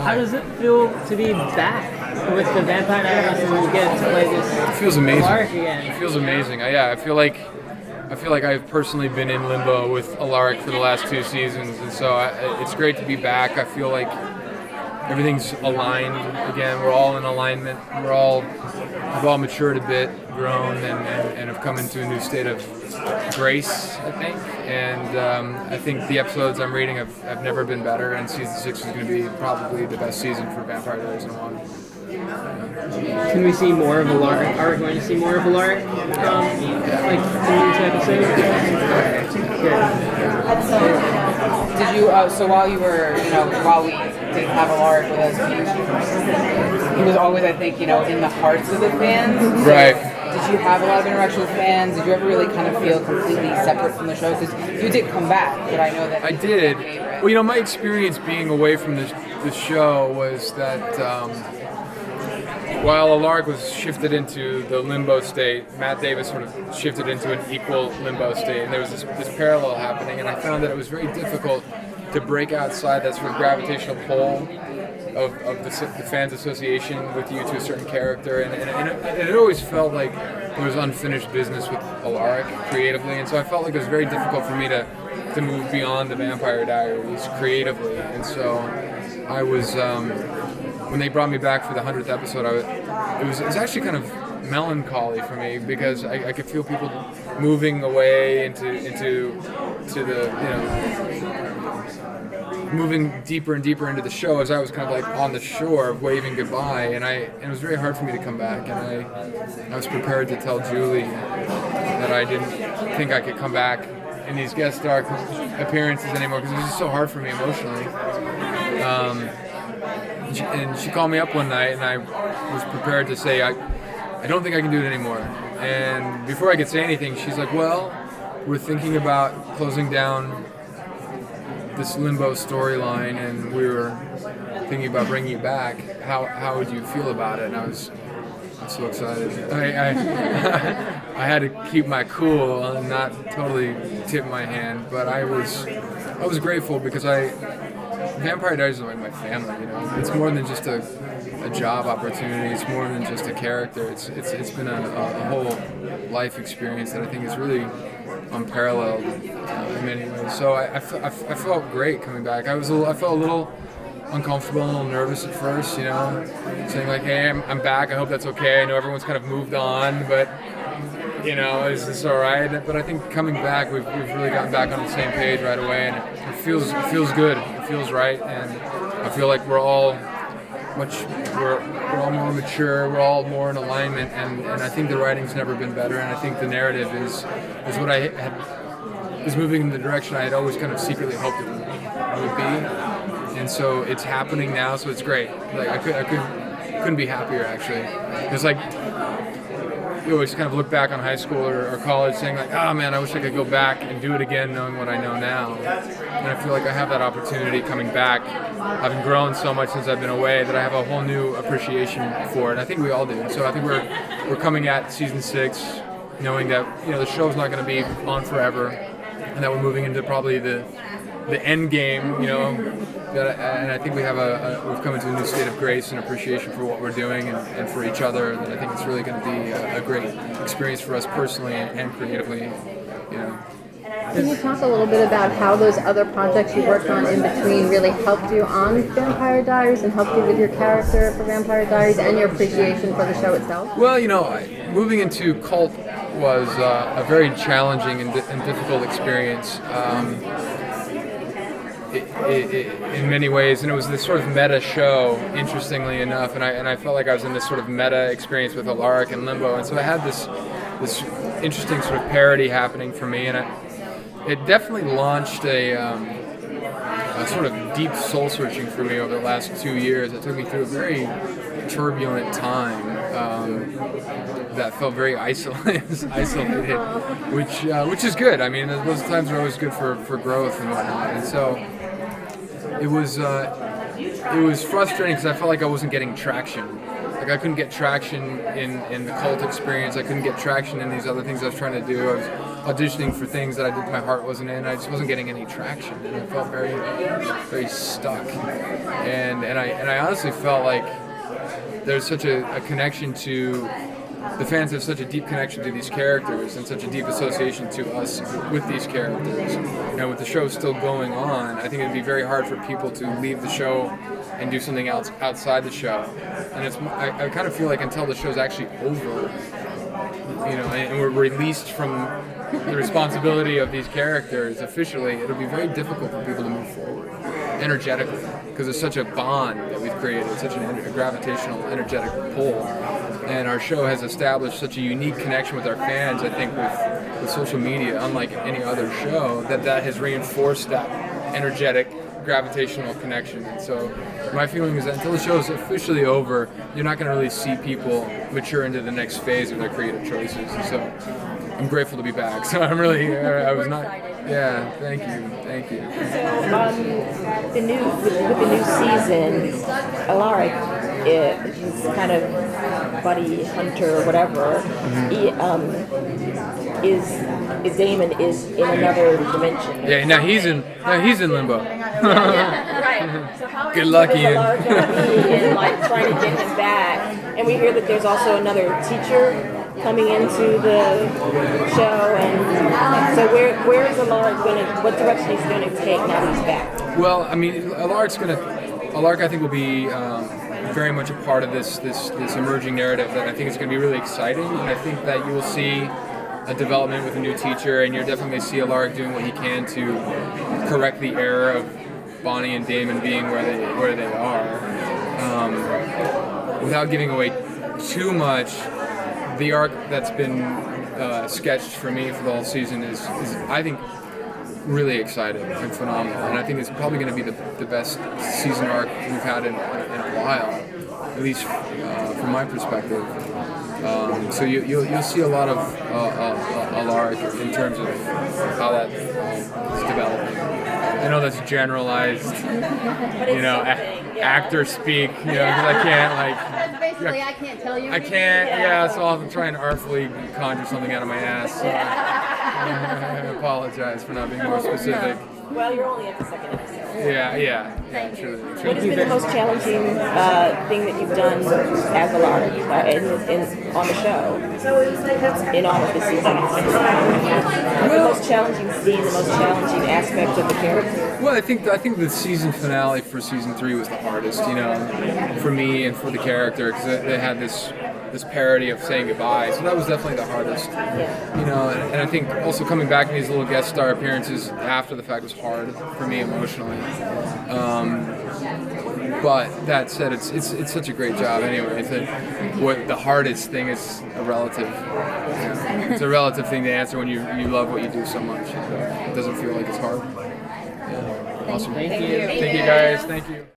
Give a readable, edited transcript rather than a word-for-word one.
How does it feel to be back with the Vampire Diaries and get to play this? It feels amazing. Alaric again? It feels amazing. I feel like I've personally been in limbo with Alaric for the last 2 seasons, and so it's great to be back. I feel like everything's aligned again. We're all in alignment. We've all matured a bit, grown, and have come into a new state of grace, I think. And I think the episodes I'm reading have never been better, and season 6 is going to be probably the best season for Vampire Diaries in a while. Can we see more of Alaric? Are we going to see more of Alaric? Like in each episode? Good. Did you? So while we didn't have Alaric with us, he was always, I think, in the hearts of the fans. Right. Did you have a lot of interaction with fans? Did you ever really kind of feel completely separate from the show? Because you did come back, but I know that I did. Well, my experience being away from the show was that while Alaric was shifted into the limbo state, Matt Davis sort of shifted into an equal limbo state, and there was this parallel happening, and I found that it was very difficult to break outside that sort of gravitational pull of the fans' association with you to a certain character, and it always felt like there was unfinished business with Alaric creatively, and so I felt like it was very difficult for me to move beyond the Vampire Diaries creatively, and so I was when they brought me back for the 100th episode, it was actually kind of melancholy for me because I could feel people moving away into the moving deeper and deeper into the show as I was kind of like on the shore waving goodbye, and it was very hard for me to come back, and I was prepared to tell Julie that I didn't think I could come back in these guest star appearances anymore because it was just so hard for me emotionally. And she called me up one night, and I was prepared to say, I don't think I can do it anymore. And before I could say anything, she's like, well, we're thinking about closing down this limbo storyline, and we were thinking about bringing you back. How would you feel about it? And I was so excited. I had to keep my cool and not totally tip my hand, but I was grateful because Vampire Diaries is like my family, It's more than just a job opportunity. It's more than just a character. It's been a whole life experience that I think is really unparalleled in many ways. So I felt great coming back. I felt a little uncomfortable, a little nervous at first, saying like, hey, I'm back. I hope that's okay. I know everyone's kind of moved on, but is this all right? But I think coming back, we've really gotten back on the same page right away, and it feels good. It feels right, and I feel like we're all more mature. We're all more in alignment, and I think the writing's never been better, and I think the narrative is what is moving in the direction I had always kind of secretly hoped it would be, and so it's happening now. So it's great. Like I couldn't be happier actually. It's like you always kind of look back on high school or college saying like, oh man, I wish I could go back and do it again knowing what I know now. And I feel like I have that opportunity coming back, having grown so much since I've been away, that I have a whole new appreciation for it. I think we all do. So I think we're coming at season 6 knowing that the show's not going to be on forever, and that we're moving into probably the end game, and I think we've come into a new state of grace and appreciation for what we're doing and for each other, and I think it's really going to be a great experience for us personally and creatively, Can you talk a little bit about how those other projects you worked on in between really helped you on Vampire Diaries and helped you with your character for Vampire Diaries and your appreciation for the show itself? Well, moving into cult was a very challenging and difficult experience. In many ways, and it was this sort of meta show, interestingly enough, and I felt like I was in this sort of meta experience with Alaric and Limbo, and so I had this interesting sort of parody happening for me, and it definitely launched a sort of deep soul searching for me over the last 2 years. It took me through a very turbulent time that felt very isolated, which is good. I mean, those times are always good for growth and whatnot. And so it was frustrating because I felt like I wasn't getting traction. Like I couldn't get traction in the cult experience. I couldn't get traction in these other things I was trying to do. I auditioning for things that my heart wasn't in. I just wasn't getting any traction, and I felt very, very stuck. And I honestly felt like there's such a connection to. The fans have such a deep connection to these characters and such a deep association to us with these characters. And with the show still going on, I think it'd be very hard for people to leave the show and do something else outside the show. And I kind of feel like until the show's actually over, and we're released from the responsibility of these characters officially, it'll be very difficult for people to move forward energetically, because it's such a bond that we've created, such a gravitational, energetic pull. And our show has established such a unique connection with our fans, I think, with social media, unlike any other show, that has reinforced that energetic, gravitational connection. And so my feeling is that until the show is officially over, you're not going to really see people mature into the next phase of their creative choices. And so I'm grateful to be back. So I'm really, I was not, yeah, thank you. So with the new season, Alaric, he's kind of buddy hunter or whatever. He, is Damon is in another dimension. Yeah, now he's in limbo. Right. So how Good luck, Ian. Alaric and like trying to get him back, and we hear that there's also another teacher coming into the show, and so where is Alaric going to? What direction he's going to take now that he's back? Well, I mean, Alaric I think will be very much a part of this emerging narrative that I think is going to be really exciting, and I think that you will see a development with a new teacher, and you're definitely going to see Alaric doing what he can to correct the error of Bonnie and Damon being where they are. Without giving away too much, the arc that's been sketched for me for the whole season is I think, really exciting and phenomenal, and I think it's probably going to be the best season arc we've had in a while, at least from my perspective. So you'll see a lot of Alaric in terms of how that is developing. I know that's generalized, actor speak, because I can't Basically, I can't tell you. I can't, so I'll try and artfully conjure something out of my ass. So I apologize for not being more specific. Well, you're only at the second episode. Yeah, truly. What has been the most challenging thing that you've done as Alaric on the show in all of the seasons? The most challenging scene, the most challenging aspect of the character? Well, I think the season finale for season 3 was the hardest, for me and for the character, because they had this parody of saying goodbye, so that was definitely the hardest. And I think also coming back in these little guest star appearances after the fact was hard for me emotionally. But that said, it's such a great job anyway. What the hardest thing is a relative. It's a relative thing to answer when you love what you do so much. It doesn't feel like it's hard. Awesome. Thank you. Thank you guys. Thank you.